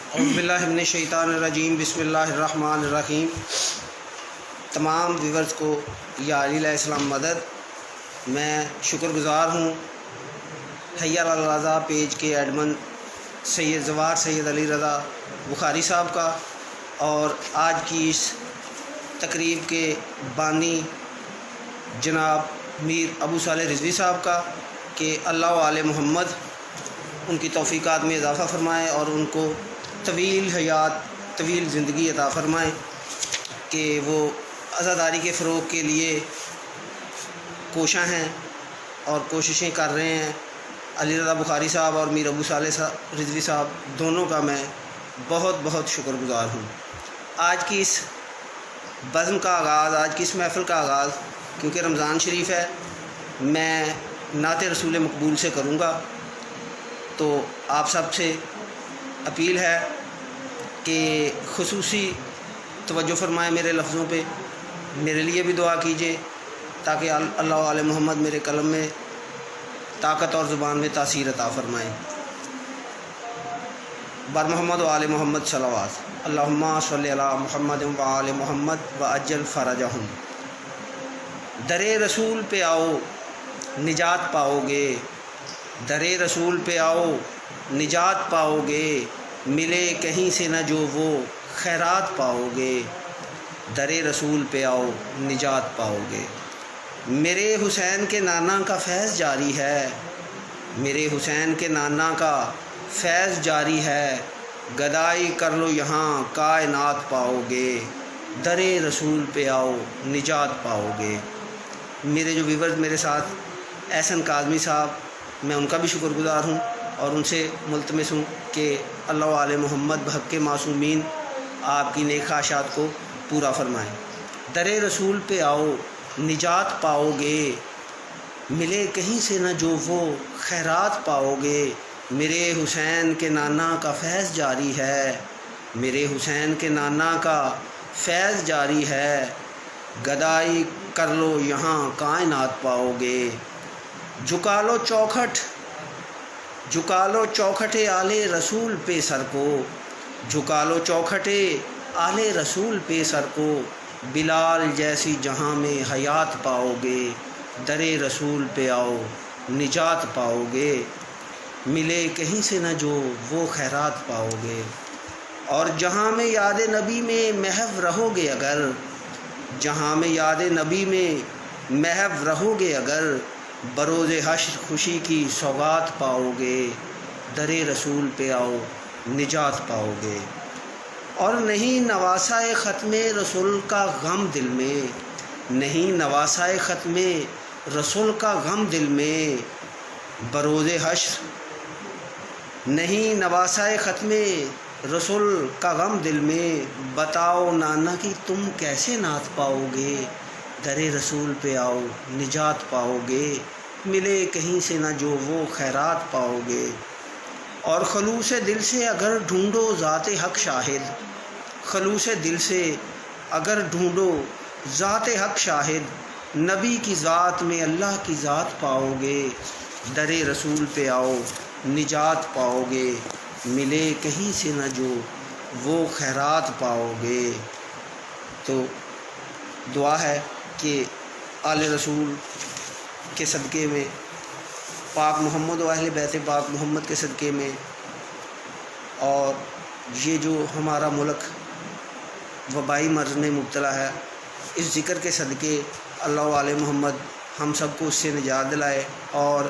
اعوذ باللہ من الشیطان الرجیم، بسم اللہ الرحمن الرحیم۔ تمام ویورز کو یا علی علیہ السلام مدد۔ میں شکر گزار ہوں حی علی الرضا پیج کے ایڈمن سید زوار سید علی رضا بخاری صاحب کا، اور آج کی اس تقریب کے بانی جناب میر ابو صالح رضوی صاحب کا، کہ اللہ و آل محمد ان کی توفیقات میں اضافہ فرمائے اور ان کو طویل حیات، طویل زندگی عطا فرمائے، کہ وہ عزاداری کے فروغ کے لیے کوشاں ہیں اور کوششیں کر رہے ہیں۔ علی رضا بخاری صاحب اور میر ابو صالح رضوی صاحب دونوں کا میں بہت بہت شکر گزار ہوں۔ آج کی اس بزم کا آغاز، آج کی اس محفل کا آغاز، کیونکہ رمضان شریف ہے، میں نعت رسول مقبول سے کروں گا۔ تو آپ سب سے اپیل ہے کہ خصوصی توجہ فرمائیں میرے لفظوں پہ، میرے لیے بھی دعا کیجیے تاکہ اللہ و آل محمد میرے قلم میں طاقت اور زبان میں تاثیر عطا فرمائیں۔ بر محمد و آل محمد صلوات، اللہم صلی علی محمد و آل محمد و اجل فرجہم۔ در رسول پہ آؤ نجات پاؤ گے، در رسول پہ آؤ نجات پاؤ گے، ملے کہیں سے نہ جو وہ خیرات پاؤ گے، در رسول پہ آؤ نجات پاؤ گے۔ میرے حسین کے نانا کا فیض جاری ہے، میرے حسین کے نانا کا فیض جاری ہے، گدائی کر لو یہاں کائنات پاؤ گے، در رسول پہ آؤ نجات پاؤ گے۔ میرے جو ویورز میرے ساتھ احسن کاظمی صاحب، میں ان کا بھی شکر گزار ہوں اور ان سے ملتمس ہوں کہ اللہ و آل محمد بحق معصومین آپ کی نیک خواہشات کو پورا فرمائیں۔ در رسول پہ آؤ نجات پاؤ گے، ملے کہیں سے نہ جو وہ خیرات پاؤ گے، میرے حسین کے نانا کا فیض جاری ہے، میرے حسین کے نانا کا فیض جاری ہے، گدائی کر لو یہاں کائنات پاؤ گے۔ جھکا لو چوکھٹ، جھکا لو چوکھٹ آل رسول پہ سر کو، جھکا لو چوکھٹ آل رسول پہ سر کو، بلال جیسی جہاں میں حیات پاؤ گے، در رسول پہ آؤ نجات پاؤ گے، ملے کہیں سے نہ جو وہ خیرات پاؤ گے۔ اور جہاں میں یاد نبی میں محو رہو گے اگر، جہاں میں یاد نبی میں محو رہو گے اگر، بروز حشر خوشی کی سوغات پاؤ گے، در رسول پہ آؤ نجات پاؤ گے۔ اور نہیں نواسائے ختم رسول کا غم دل میں، نہیں نواسائے ختم رسول کا غم دل میں، بروز حشر نہیں نواسائے ختم رسول کا غم دل میں، بتاؤ نانا کی تم کیسے نعت پاؤ گے، در رسول پہ آؤ نجات پاؤ گے، ملے کہیں سے نہ جو وہ خیرات پاؤ گے۔ اور خلوص دل سے اگر ڈھونڈو ذات حق شاہد، خلوص دل سے اگر ڈھونڈو ذات حق شاہد، نبی کی ذات میں اللہ کی ذات پاؤ گے، در رسول پہ آؤ نجات پاؤ گے، ملے کہیں سے نہ جو وہ خیرات پاؤ گے۔ تو دعا ہے کہ آل رسول کے صدقے میں، پاک محمد و اہل بیت پاک محمد کے صدقے میں، اور یہ جو ہمارا ملک وبائی مرض میں مبتلا ہے، اس ذکر کے صدقے اللہ و آل محمد ہم سب کو اس سے نجات دلائے۔ اور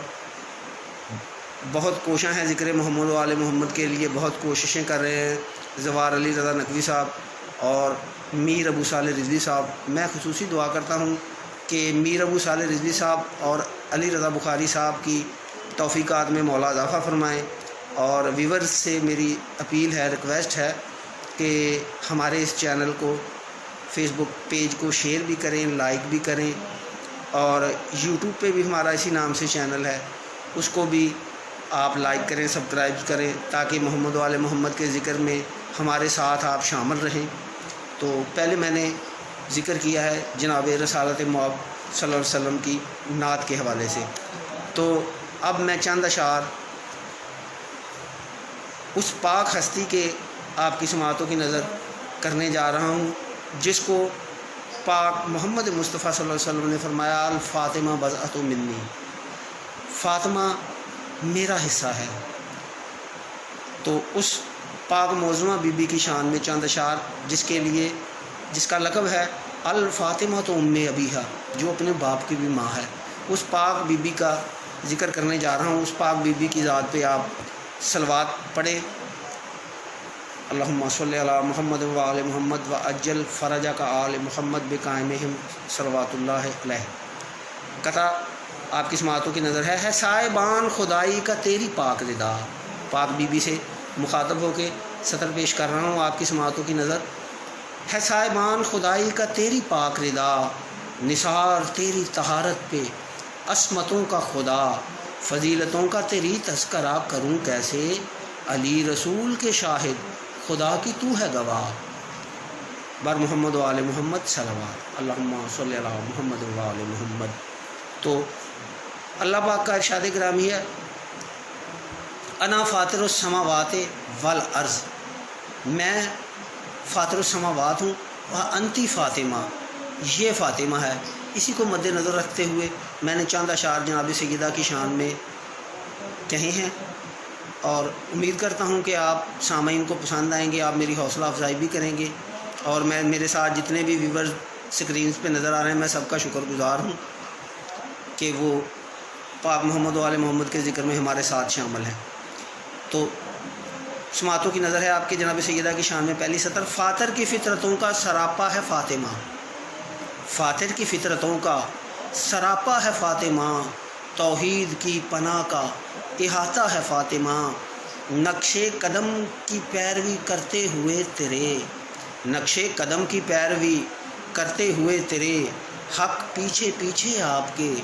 بہت کوشاں ہیں ذکر محمد و آل محمد کے لیے، بہت کوششیں کر رہے ہیں زوار علی رضا نقوی صاحب اور میر ابو صالح رضوی صاحب۔ میں خصوصی دعا کرتا ہوں کہ میر ابو صالح رضوی صاحب اور علی رضا بخاری صاحب کی توفیقات میں مولا اضافہ فرمائیں۔ اور ویورز سے میری اپیل ہے، ریکویسٹ ہے کہ ہمارے اس چینل کو، فیس بک پیج کو شیئر بھی کریں، لائک بھی کریں، اور یوٹیوب پہ بھی ہمارا اسی نام سے چینل ہے، اس کو بھی آپ لائک کریں، سبسکرائب کریں، تاکہ محمد و آل محمد کے ذکر میں ہمارے ساتھ آپ شامل رہیں۔ تو پہلے میں نے ذکر کیا ہے جناب رسالت مآب صلی اللہ علیہ وسلم کی نعت کے حوالے سے، تو اب میں چند اشعار اس پاک ہستی کے آپ کی سماعتوں کی نظر کرنے جا رہا ہوں، جس کو پاک محمد مصطفیٰ صلی اللہ علیہ وسلم نے فرمایا الفاطمہ بضعۃ منی، فاطمہ میرا حصہ ہے۔ تو اس پاک معظمہ بی بی کی شان میں چند اشعار جس کا لقب ہے الفاطمہ تو ام ابیہا، جو اپنے باپ کی بھی ماں ہے، اس پاک بی بی کا ذکر کرنے جا رہا ہوں۔ اس پاک بی بی کی ذات پہ آپ صلوات پڑھیں۔ اللہم صلی علی محمد و آل محمد و اجل فرجک آل محمد بقائمہم صلوات اللہ علیہ۔ قطع آپ کی سماعتوں کی نظر ہے صاحبان خدائی کا تیری پاک رضا، پاک بی بی سے مخاطب ہو کے سطر پیش کر رہا ہوں، آپ کی سماعتوں کی نظر ہے صاحبان خدائی کا تیری پاک رضا، نثار تیری طہارت پہ عصمتوں کا خدا، فضیلتوں کا تیری تذکرہ کروں کیسے، علی رسول کے شاہد خدا کی تو ہے گواہ، بر محمد و آل محمد صلوات، اللہم صلی علی محمد و آل محمد۔ تو اللہ پاک کا ارشاد گرامی ہے انا فاطر السماوات والارض، میں فاطر السماوات ہوں، انتی فاطمہ، یہ فاطمہ ہے۔ اسی کو مد نظر رکھتے ہوئے میں نے چند اشعار جناب سیدہ کی شان میں کہے ہیں، اور امید کرتا ہوں کہ آپ سامعین کو پسند آئیں گے، آپ میری حوصلہ افزائی بھی کریں گے، اور میں میرے ساتھ جتنے بھی ویورز سکرینز پہ نظر آ رہے ہیں میں سب کا شکر گزار ہوں کہ وہ پاک محمد و آل محمد کے ذکر میں ہمارے ساتھ شامل ہیں۔ تو سماعتوں کی نظر ہے آپ کے جناب سیدہ کی شان میں پہلی سطر فاطر کی فطرتوں کا سراپا ہے فاطمہ، فاطر کی فطرتوں کا سراپا ہے فاطمہ، توحید کی پناہ کا احاطہ ہے فاطمہ، نقش قدم کی پیروی کرتے ہوئے تیرے، نقش قدم کی پیروی کرتے ہوئے تیرے، حق پیچھے پیچھے آپ کے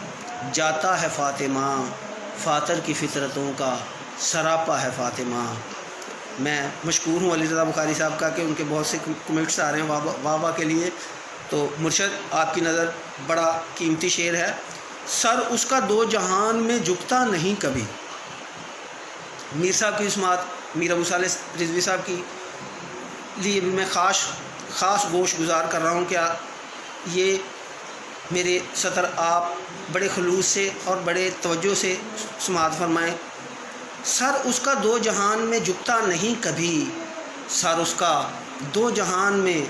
جاتا ہے فاطمہ، فاطر کی فطرتوں کا سراپا ہے فاطمہ۔ میں مشکور ہوں علی رضا بخاری صاحب کا کہ ان کے بہت سے کمنٹس آ رہے ہیں واہ واہ کے لیے۔ تو مرشد آپ کی نظر بڑا قیمتی شعر ہے، سر اس کا دو جہان میں جھکتا نہیں کبھی۔ میر صاحب کی سماعت میر ابو صالح رضوی صاحب کی لیے بھی میں خاص گوش گزار کر رہا ہوں کہ یہ میرے سطر آپ بڑے خلوص سے اور بڑے توجہ سے سماعت فرمائیں۔ سر اس کا دو جہان میں جھکتا نہیں کبھی، سر اس کا دو جہان میں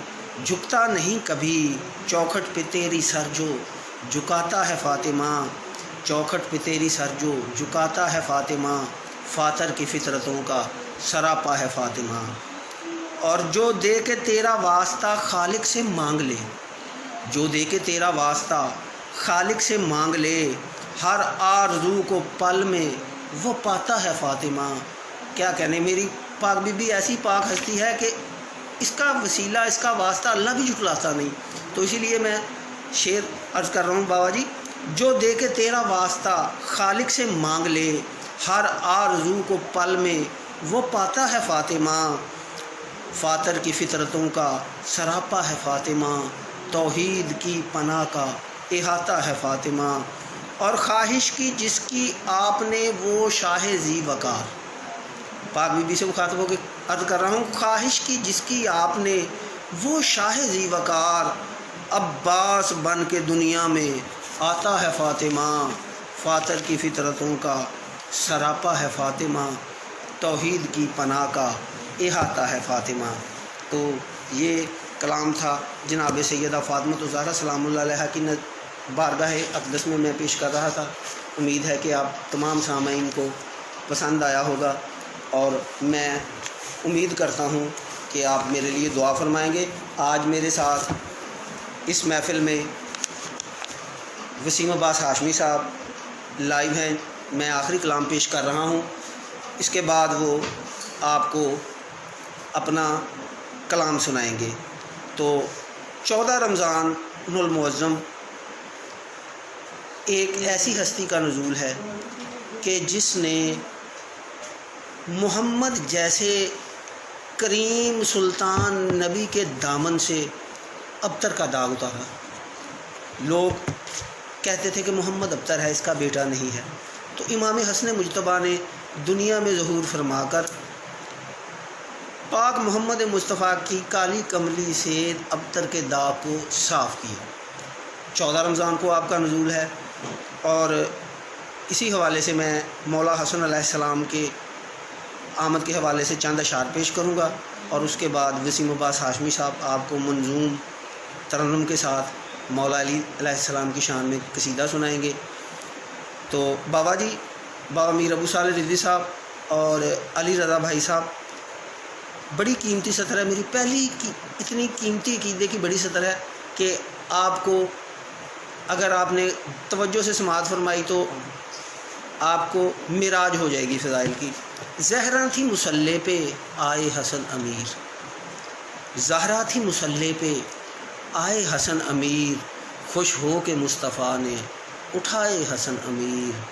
جھکتا نہیں کبھی، چوکھٹ پہ تیری سر جو جھکاتا ہے فاطمہ، چوکھٹ پہ تیری سر جو جھکاتا ہے فاطمہ، فاطر کی فطرتوں کا سراپا ہے فاطمہ۔ اور جو دے کے تیرا واسطہ خالق سے مانگ لے، جو دے کے تیرا واسطہ خالق سے مانگ لے، ہر آرزو کو پل میں وہ پاتا ہے فاطمہ۔ کیا کہنے، میری پاک بی بی ایسی پاک ہستی ہے کہ اس کا وسیلہ، اس کا واسطہ اللہ بھی جھٹلاتا نہیں۔ تو اسی لیے میں شعر عرض کر رہا ہوں بابا جی، جو دے کے تیرا واسطہ خالق سے مانگ لے، ہر آرزو کو پل میں وہ پاتا ہے فاطمہ، فاطر کی فطرتوں کا سراپا ہے فاطمہ، توحید کی پناہ کا احاطہ ہے فاطمہ، اور خواہش کی جس کی آپ نے وہ شاہ ذی وقار، پاک بی بی سے مخاطب ہو کے عرض کر رہا ہوں، خواہش کی جس کی آپ نے وہ شاہ ذی وقار، عباس بن کے دنیا میں آتا ہے فاطمہ، فاطر کی فطرتوں کا سراپا ہے فاطمہ، توحید کی پناہ کا احاطہ ہے فاطمہ۔ تو یہ کلام تھا جناب سیدہ فاطمہ الزہرا سلام اللہ علیہا کی بارگاہ اقدس میں پیش کر رہا تھا۔ امید ہے کہ آپ تمام سامعین کو پسند آیا ہوگا، اور میں امید کرتا ہوں کہ آپ میرے لیے دعا فرمائیں گے۔ آج میرے ساتھ اس محفل میں وسیم عباس ہاشمی صاحب لائیو ہیں، میں آخری کلام پیش کر رہا ہوں، اس کے بعد وہ آپ کو اپنا کلام سنائیں گے۔ تو 14 رمضان المعظم ایک ایسی ہستی کا نزول ہے کہ جس نے محمد جیسے کریم سلطان نبی کے دامن سے ابتر کا داغ اتارا۔ لوگ کہتے تھے کہ محمد ابتر ہے، اس کا بیٹا نہیں ہے، تو امام حسن مجتبیٰ نے دنیا میں ظہور فرما کر پاک محمد مصطفیٰ کی کالی کملی سے ابتر کے داغ کو صاف کیا۔ 14 رمضان کو آپ کا نزول ہے، اور اسی حوالے سے میں مولا حسن علیہ السلام کے آمد کے حوالے سے چند اشعار پیش کروں گا، اور اس کے بعد وسیم عباس ہاشمی صاحب آپ کو منظوم ترنم کے ساتھ مولا علی علیہ السلام کی شان میں قصیدہ سنائیں گے۔ تو بابا جی، بابا میر ابو صالح رضوی صاحب اور علی رضا بھائی صاحب، بڑی قیمتی سطر ہے، میری پہلی اتنی قیمتی عقیدے کی بڑی سطر ہے کہ آپ کو اگر آپ نے توجہ سے سماعت فرمائی تو آپ کو معراج ہو جائے گی فضائل کی۔ زہرا تھی مصلی پہ آئے حسن امیر، زہرا تھی مصلی پہ آئے حسن امیر، خوش ہو کے مصطفیٰ نے اٹھائے حسن امیر۔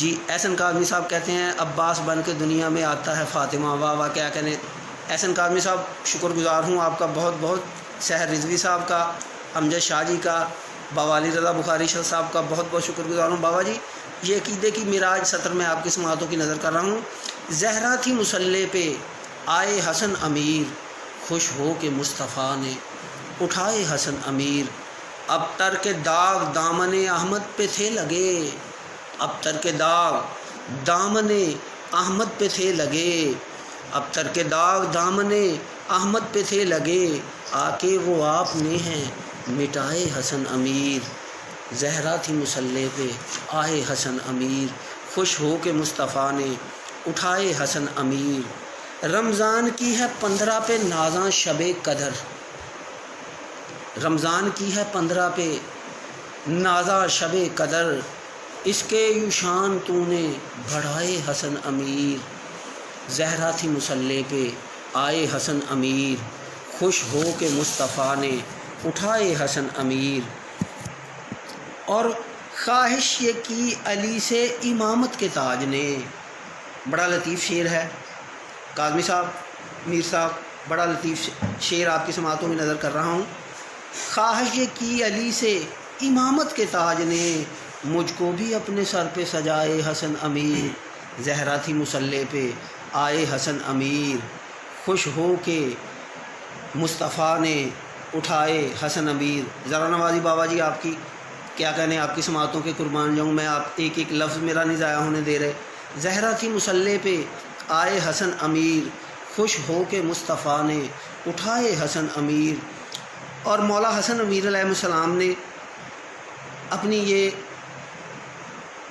جی احسن کاظمی صاحب کہتے ہیں عباس بن کے دنیا میں آتا ہے فاطمہ، واہ واہ کیا کہنے۔ احسن کاظمی صاحب شکر گزار ہوں آپ کا بہت بہت، سحر رضوی صاحب کا، امجد شاہ جی کا، بابا علی رضا بخاری شاہ صاحب کا بہت بہت شکر گزار ہوں۔ بابا جی یہ عقیدے کی معراج سطر میں آپ کی سماعتوں کی نظر کر رہا ہوں۔ زہرا تھی مصلی پہ آئے حسن امیر، خوش ہو کے مصطفیٰ نے اٹھائے حسن امیر۔ اب تر کے داغ دامن احمد پہ تھے لگے، اب تر کے داغ دامن احمد پہ تھے لگے، اب تر کے داغ دامن احمد پہ تھے لگے، آ کے وہ آپ نے ہیں مٹائے حسن امیر۔ زہرا تھی مصلی پہ آئے حسن امیر، خوش ہو کے مصطفیٰ نے اٹھائے حسن امیر۔ رمضان کی ہے 15 پہ نازاں شب قدر، رمضان کی ہے 15 پہ نازاں شب قدر، اس کے یوں شان تو نے بڑھائے حسن امیر۔ زہرا تھی مصلی پہ آئے حسن امیر، خوش ہو کے مصطفیٰ نے اٹھائے حسن امیر۔ اور خواہش یہ کی علی سے امامت کے تاج نے، بڑا لطیف شعر ہے کاظمی صاحب، میر صاحب، بڑا لطیف شعر آپ کی سماعتوں میں نظر کر رہا ہوں۔ خواہش یہ کی علی سے امامت کے تاج نے، مجھ کو بھی اپنے سر پہ سجائے حسن امیر۔ زہرا تھی مصلی پہ آئے حسن امیر، خوش ہو کے مصطفیٰ نے اٹھائے حسن امیر۔ ذرا نوازی بابا جی آپ کی کیا کہنے، آپ کی سماعتوں کے قربان جاؤں میں، آپ ایک ایک لفظ میرا نہیں ضائع ہونے دے رہے۔ زہرا تھی مصلی پہ آئے حسن امیر، خوش ہو کے مصطفیٰ نے اٹھائے حسن امیر۔ اور مولا حسن امیر علیہ السلام نے اپنی یہ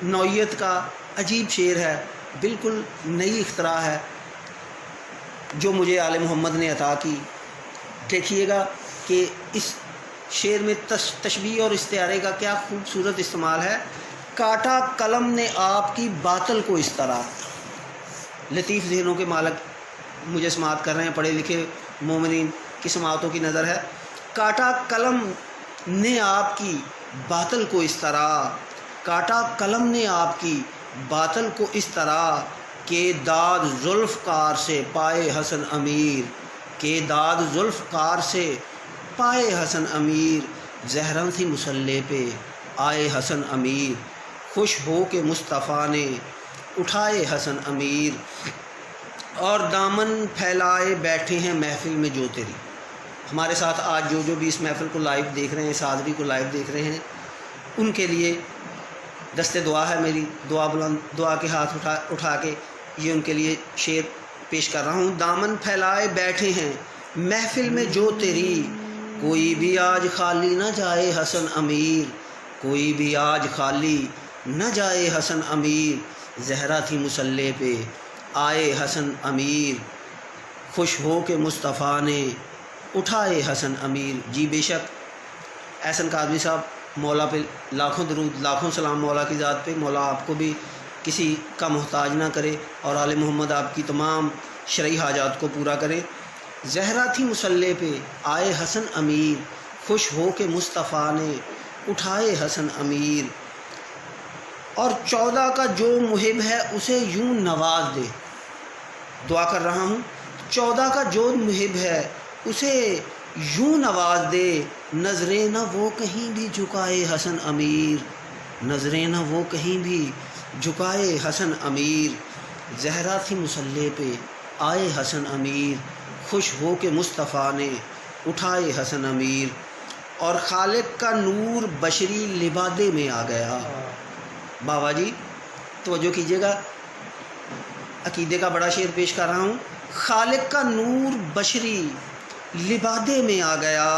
نوعیت کا عجیب شعر ہے، بالکل نئی اختراع ہے جو مجھے آل محمد نے عطا کی۔ دیکھیے گا کہ اس شعر میں تشبیہ اور استعارے کا کیا خوبصورت استعمال ہے۔ کاٹا قلم نے آپ کی باطل کو اس طرح، لطیف ذہنوں کے مالک مجھے سماعت کر رہے ہیں، پڑھے لکھے مومنین کی سماعتوں کی نظر ہے۔ کاٹا قلم نے آپ کی باطل کو اس طرح، کاٹا قلم نے آپ کی باطل کو اس طرح، کہ داد زلف کار سے پائے حسن امیر، کہ داد زلف کار سے پائے حسن امیر۔ زہرا تھی مصلی پہ آئے حسن امیر، خوش ہو کے مصطفیٰ نے اٹھائے حسن امیر۔ اور دامن پھیلائے بیٹھے ہیں محفل میں جو تیری، ہمارے ساتھ آج جو بھی اس محفل کو لائیو دیکھ رہے ہیں، اس حاضری کو لائیو دیکھ رہے ہیں، ان کے لیے دست دعا ہے میری، دعا بلند، دعا کے ہاتھ اٹھا کے یہ ان کے لیے شعر پیش کر رہا ہوں۔ دامن پھیلائے بیٹھے ہیں محفل میں جو تیری، کوئی بھی آج خالی نہ جائے حسن امیر، کوئی بھی آج خالی نہ جائے حسن امیر۔ زہرا تھی مصلی پہ آئے حسن امیر، خوش ہو کے مصطفیٰ نے اٹھائے حسن امیر۔ جی بے شک احسن کاظمی صاحب، مولا پہ لاکھوں درود، لاکھوں سلام مولا کی ذات پہ، مولا آپ کو بھی کسی کا محتاج نہ کرے اور آل محمد آپ کی تمام شرعی حاجات کو پورا کرے۔ زہرا تھی مصلی پہ آئے حسن امیر، خوش ہو کے مصطفیٰ نے اٹھائے حسن امیر۔ اور 14 کا جو محب ہے اسے یوں نواز دے، دعا کر رہا ہوں، 14 کا جو محب ہے اسے یوں نواز دے، نظریں نہ وہ کہیں بھی جھکائے حسن امیر، نظریں نہ وہ کہیں بھی جھکائے حسن امیر۔ زہرا تھی مصلی پہ آئے حسن امیر، خوش ہو کے مصطفیٰ نے اٹھائے حسن امیر، اور خالق کا نور بشری لبادے میں آ گیا۔ بابا جی توجہ کیجیے گا، عقیدے کا بڑا شعر پیش کر رہا ہوں۔ خالق کا نور بشری لبادے میں آ گیا،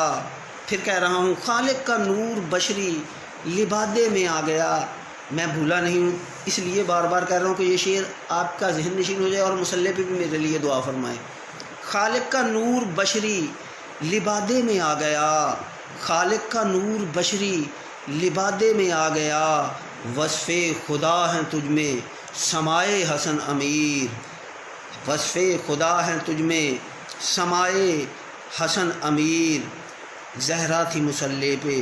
پھر کہہ رہا ہوں خالق کا نور بشری لبادے میں آ گیا۔ میں بھولا نہیں ہوں، اس لیے بار بار کہہ رہا ہوں کہ یہ شعر آپ کا ذہن نشین ہو جائے، اور مصلی پہ بھی میرے لیے دعا فرمائیں۔ خالق کا نور بشری لبادے میں آ گیا، خالق کا نور بشری لبادے میں آ گیا، وصف خدا ہیں تجھ میں سمائے حسن امیر، وصف خدا ہیں تجھ میں سمائے حسن امیر، زہرا تھی مصلی پہ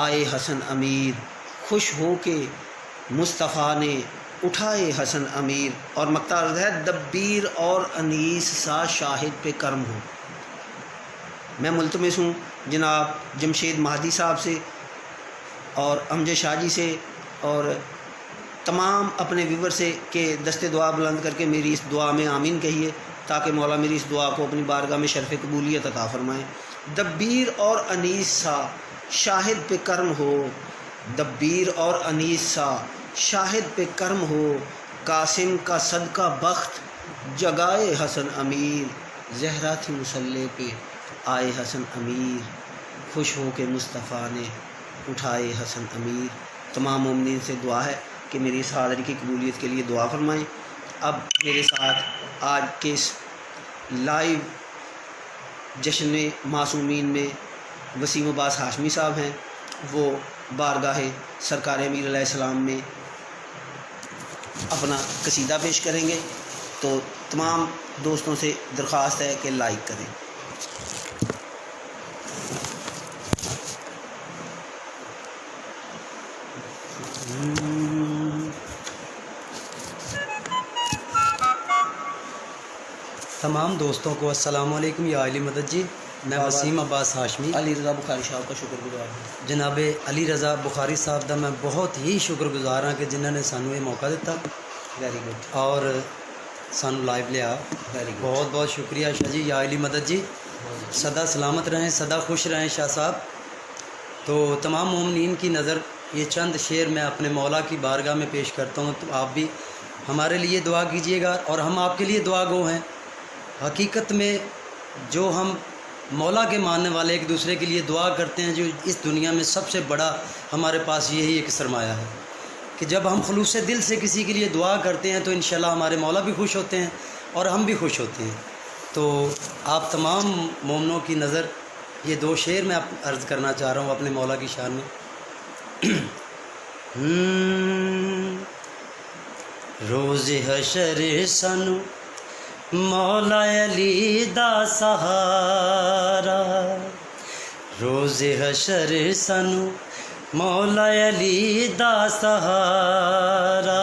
آئے حسن امیر، خوش ہو کے مصطفیٰ نے اٹھائے حسن امیر۔ اور مقطع عرض ہے دبیر اور انیس سا شاہد پہ کرم ہو۔ میں ملتمس ہوں جناب جمشید مہدی صاحب سے اور امجد شاہ جی سے اور تمام اپنے ویور سے کہ دست دعا بلند کر کے میری اس دعا میں آمین کہیے، تاکہ مولا میری اس دعا کو اپنی بارگاہ میں شرف قبولیت عطا فرمائیں۔ دبیر اور انیس سا شاہد پہ کرم ہو، دبیر اور انیس سا شاہد پہ کرم ہو، قاسم کا صدقہ بخت جگائے حسن امیر، زہرا تھی مصلی پہ آئے حسن امیر، خوش ہو کے مصطفیٰ نے اٹھائے حسن امیر۔ تمام مومنین سے دعا ہے کہ میری اس حاضری کی قبولیت کے لیے دعا فرمائیں۔ اب میرے ساتھ آج کے اس لائیو جشن معصومین میں وسیم عباس ہاشمی صاحب ہیں، وہ بارگاہ سرکار امیر علیہ السلام میں اپنا قصیدہ پیش کریں گے، تو تمام دوستوں سے درخواست ہے کہ لائک کریں۔ تمام دوستوں کو السلام علیکم یا علی مدد جی، میں وسیم عباس ہاشمی علی رضا بخاری صاحب کا شکر گزار ہوں۔ جناب علی رضا بخاری صاحب دا میں بہت ہی شکر گزار ہاں کہ جنہوں نے سانو یہ موقع دیتا ویری گڈ، اور سانو لائیو لیا۔ ویری گڈ، بہت بہت شکریہ شاہ جی، یا علی مدد جی، سدا سلامت رہیں، سدا خوش رہیں شاہ صاحب۔ تو تمام مومنین کی نظر یہ چند شعر میں اپنے مولا کی بارگاہ میں پیش کرتا ہوں، تو آپ بھی ہمارے لیے دعا کیجیے گا اور ہم آپ کے لیے دعا گو ہیں۔ حقیقت میں جو ہم مولا کے ماننے والے ایک دوسرے کے لیے دعا کرتے ہیں، جو اس دنیا میں سب سے بڑا ہمارے پاس یہی ایک سرمایہ ہے کہ جب ہم خلوص دل سے کسی کے لیے دعا کرتے ہیں تو انشاءاللہ ہمارے مولا بھی خوش ہوتے ہیں اور ہم بھی خوش ہوتے ہیں۔ تو آپ تمام مومنوں کی نظر یہ دو شعر میں عرض کرنا چاہ رہا ہوں اپنے مولا کی شان میں۔ روز حشر سنو مولا علی دا سہارا، روز حشر سنو مولا علی دا سہارا،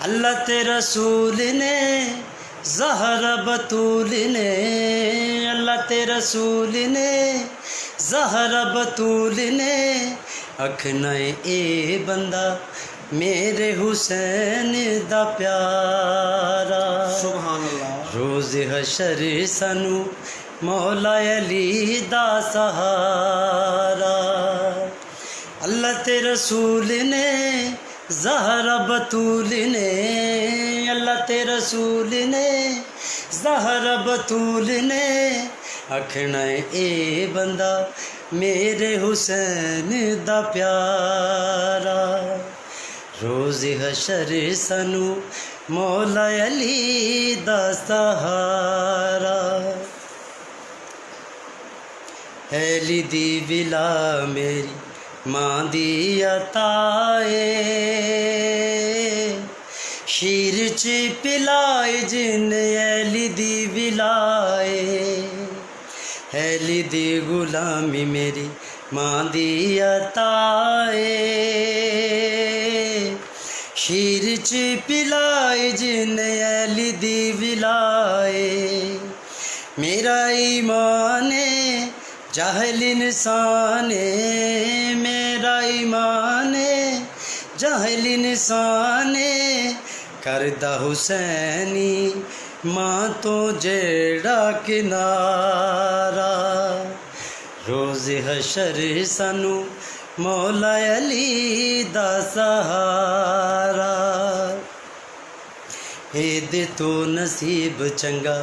اللہ تے رسول نے زہرا بطول نے، اللہ تے رسول نے زہرا بطول نے، اکھنا اے بندہ میرے حسین دا پیارا، سبحان اللہ۔ روز حشر سنو مولا علی دا سہارا، اللہ تے رسول نے زہرا بطول نے، اللہ تے رسول نے زہرا بطول نے، اکھنا اے بندہ میرے حسین دا پیارا، روز حشر سنو مولا علی دا سہارا، علی دی ولا میری ماں دی عطائے، شیر چ پلائے جن علی دی ولائے، علی دی غلامی میری ماں دی عطائے، شیر چ پلائے جن علی دی ولائے، میرا ایمان جاہل انسان، میرا ایمان جاہل انسان، کردا حسینی ماں تو جیڑا کنارا روز حشر سانو مولا علی دا سہارا دے تو نصیب چنگا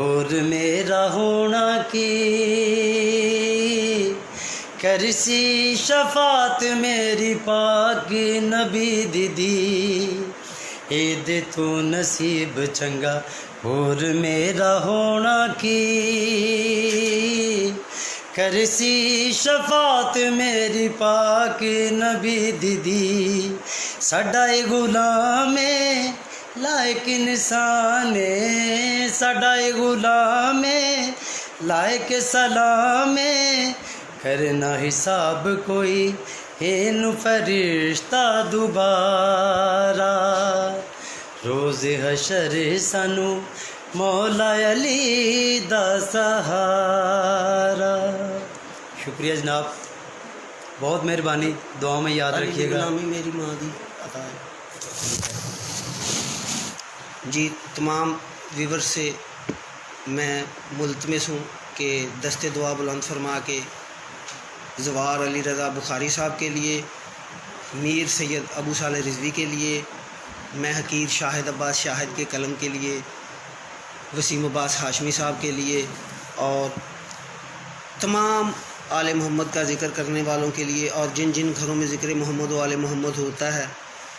اور میرا ہونا کی کرسی شفاعت میری پاک نبی دی دے تو نصیب چنگا اور میرا ہونا کی کرسی شفاعت میری پاک نبی دی ساڈا اے غلام لائق انسان ساڈا اے غلام لائق سلام کرنا حساب کوئی این فرشتہ دوبارہ روز حشر سانو مولا علی دا سہارا۔ شکریہ جناب، بہت مہربانی، دعا میں یاد رکھیے گا۔ غلامی میری ماں دی عطا ہے۔ جی تمام ویور سے میں ملتمس ہوں کہ دست دعا بلند فرما کے زوار علی رضا بخاری صاحب کے لیے، میر سید ابو صالح رضوی کے لیے، میں حقیر شاہد عباس شاہد کے قلم کے لیے، وسیم عباس ہاشمی صاحب کے لیے، اور تمام آل محمد کا ذکر کرنے والوں کے لیے، اور جن جن گھروں میں ذکر محمد و آل محمد ہوتا ہے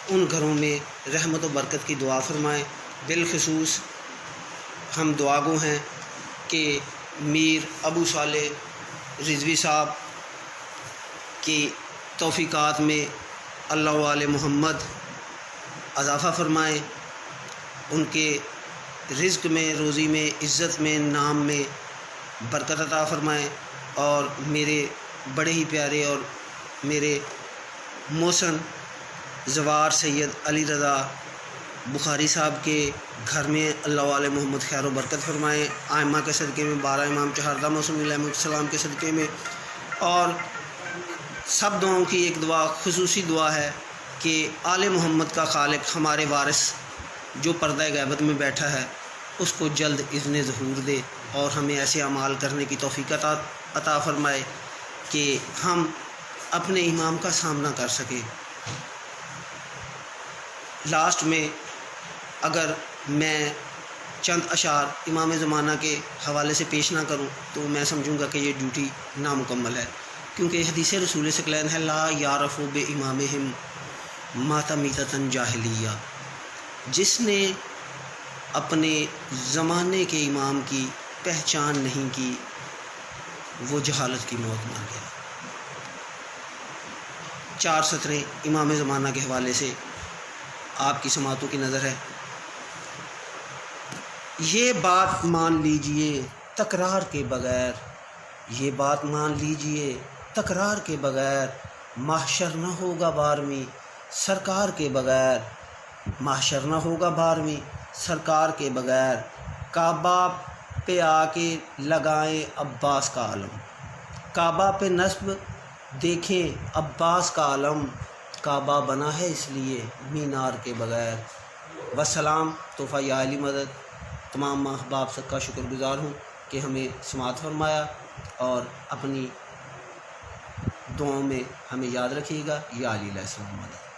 ان گھروں میں رحمت و برکت کی دعا فرمائیں۔ بالخصوص ہم دعا گو ہیں کہ میر ابو صالح رضوی صاحب کی توفیقات میں اللہ و آل محمد اضافہ فرمائیں، ان کے رزق میں، روزی میں، عزت میں، نام میں برکت عطا فرمائیں، اور میرے بڑے ہی پیارے اور میرے محسن زوار سید علی رضا بخاری صاحب کے گھر میں اللہ و آل محمد خیر و برکت فرمائیں، آئمہ کے صدقے میں، 12 امام چہاردہ معصوم علیہ السلام کے صدقے میں۔ اور سب دعاؤں کی ایک دعا، خصوصی دعا ہے کہ آل محمد کا خالق ہمارے وارث جو پردہ غیبت میں بیٹھا ہے اس کو جلد اذن ظہور دے اور ہمیں ایسے اعمال کرنے کی توفیق عطا فرمائے کہ ہم اپنے امام کا سامنا کر سکیں۔ لاسٹ میں اگر میں چند اشعار امام زمانہ کے حوالے سے پیش نہ کروں تو میں سمجھوں گا کہ یہ ڈیوٹی نامکمل ہے، کیونکہ حدیث رسول ثقلین ہے، لا یعرف بامامہم مات میتۃ جاہلیہ، جس نے اپنے زمانے کے امام کی پہچان نہیں کی وہ جہالت کی موت مر گیا۔ 4 سطریں امام زمانہ کے حوالے سے آپ کی سماعتوں کی نظر ہے۔ یہ بات مان لیجئے تکرار کے بغیر، یہ بات مان لیجئے تکرار کے بغیر، محشر نہ ہوگا 12ویں سرکار کے بغیر، محشر نہ ہوگا 12ویں سرکار کے بغیر، کعبہ پہ آ کے لگائیں عباس کا علم، کعبہ پہ نصب دیکھیں عباس کا علم، کعبہ بنا ہے اس لیے مینار کے بغیر۔ والسلام۔ تحفہ یا علی مدد تمام احباب سب کا شکر گزار ہوں کہ ہمیں سماعت فرمایا، اور اپنی دعاؤں میں ہمیں یاد رکھیے گا۔ یا علی علیہ السلام مدد۔